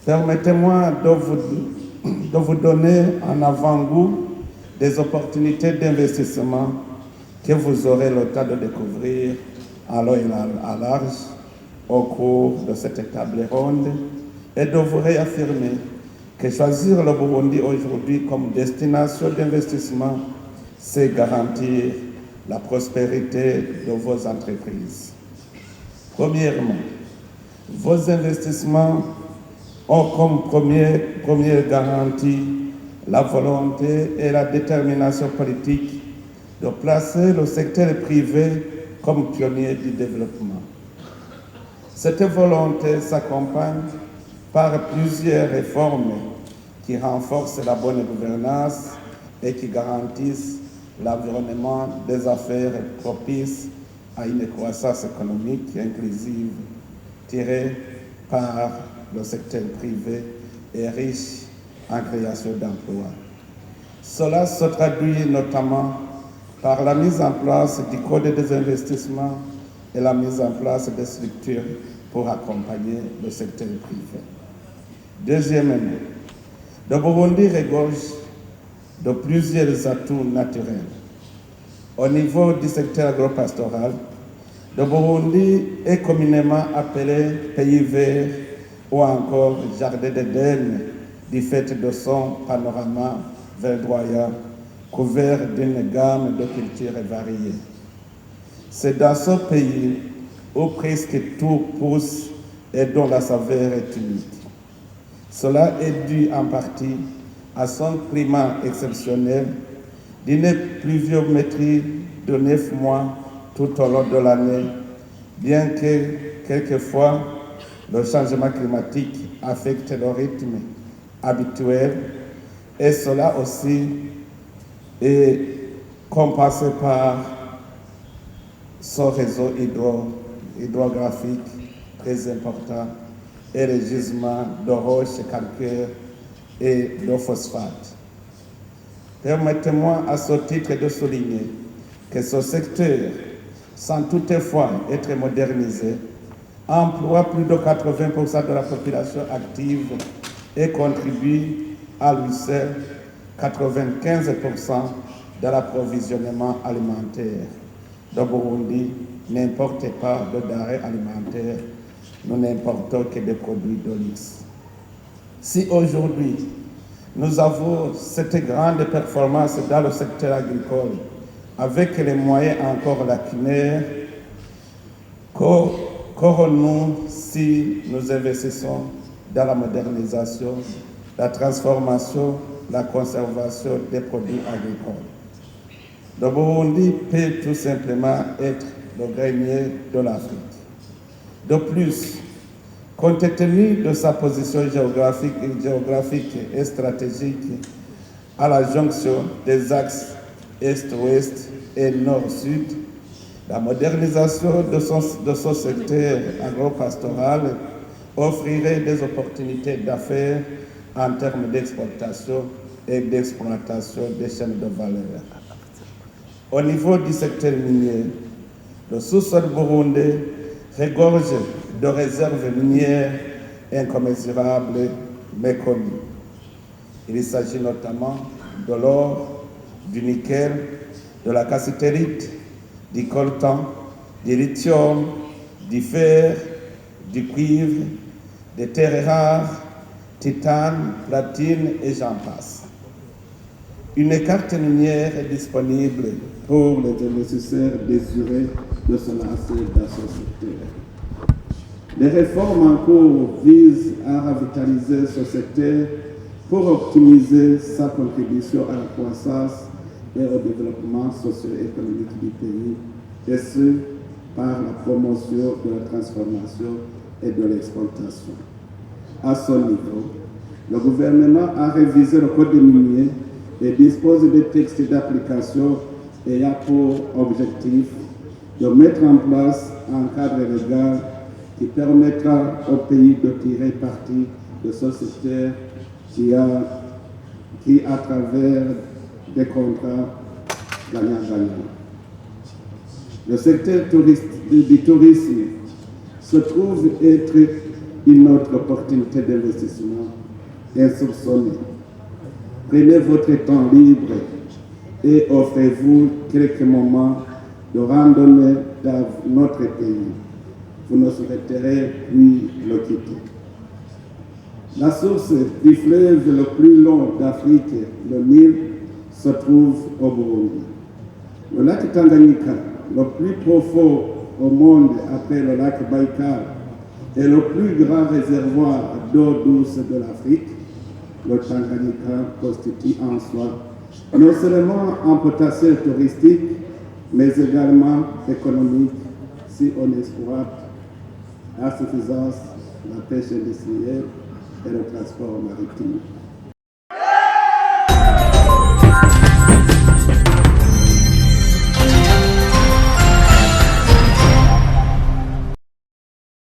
Permettez-moi de vous donner un avant-goût des opportunités d'investissement que vous aurez le temps de découvrir à long et à large au cours de cette table ronde et de vous réaffirmer que choisir le Burundi aujourd'hui comme destination d'investissement, c'est garantir la prospérité de vos entreprises. Premièrement, vos investissements ont comme première garantie la volonté et la détermination politique de placer le secteur privé comme pionnier du développement. Cette volonté s'accompagne par plusieurs réformes qui renforcent la bonne gouvernance et qui garantissent l'environnement des affaires propice à une croissance économique inclusive tirée par le secteur privé et riche en création d'emplois. Cela se traduit notamment par la mise en place du Code des investissements et la mise en place des structures pour accompagner le secteur privé. Deuxièmement, le Burundi regorge de plusieurs atouts naturels. Au niveau du secteur agropastoral, le Burundi est communément appelé pays vert ou encore jardin d'Éden du fait de son panorama verdoyant couvert d'une gamme de cultures variées. C'est dans ce pays où presque tout pousse et dont la saveur est unique. Cela est dû en partie à son climat exceptionnel, d'une pluviométrie de 9 mois tout au long de l'année, bien que quelquefois le changement climatique affecte le rythme habituel, et cela aussi est compensé par son réseau hydrographique très important et les gisements de roches calcaires et de phosphate. Permettez-moi à ce titre de souligner que ce secteur, sans toutefois être modernisé, emploie plus de 80% de la population active et contribue à lui seul 95% de l'approvisionnement alimentaire. Le Burundi n'importe pas de denrées alimentaires, nous n'importons que des produits de luxe. Si aujourd'hui, nous avons cette grande performance dans le secteur agricole, avec les moyens encore lacunaires, qu'aurons-nous si nous investissons dans la modernisation, la transformation, la conservation des produits agricoles? Le Burundi peut tout simplement être le grenier de l'Afrique. De plus, compte tenu de sa position géographique et stratégique à la jonction des axes Est-Ouest et Nord-Sud, la modernisation de son secteur agro-pastoral offrirait des opportunités d'affaires en termes d'exportation et d'exploitation des chaînes de valeur. Au niveau du secteur minier, le sous-sol burundais regorge de réserves minières incommensurables méconnues. Il s'agit notamment de l'or, du nickel, de la cassitérite, du coltan, du lithium, du fer, du cuivre, des terres rares, titane, platine et j'en passe. Une carte minière est disponible pour les investisseurs désireux de se lancer dans ce secteur. Les réformes en cours visent à revitaliser ce secteur pour optimiser sa contribution à la croissance et au développement socio-économique du pays, et ce, par la promotion de la transformation et de l'exportation. À ce niveau, le gouvernement a révisé le code minier et dispose des textes d'application ayant pour objectif de mettre en place un cadre légal qui permettra au pays de tirer parti de ce secteur qui, à travers des contrats gagnant-gagnant. Le secteur du tourisme se trouve être une autre opportunité d'investissement insoupçonnée. Prenez votre temps libre et offrez-vous quelques moments de randonnée dans notre pays. Vous ne souhaiterez plus le quitter. La source du fleuve le plus long d'Afrique, le Nil, se trouve au Burundi. Le lac Tanganyika, le plus profond au monde après le lac Baïkal, est le plus grand réservoir d'eau douce de l'Afrique. Le Tanganyika constitue en soi non seulement un potentiel touristique, mais également économique si on exploite à suffisance la pêche industrielle et le transport maritime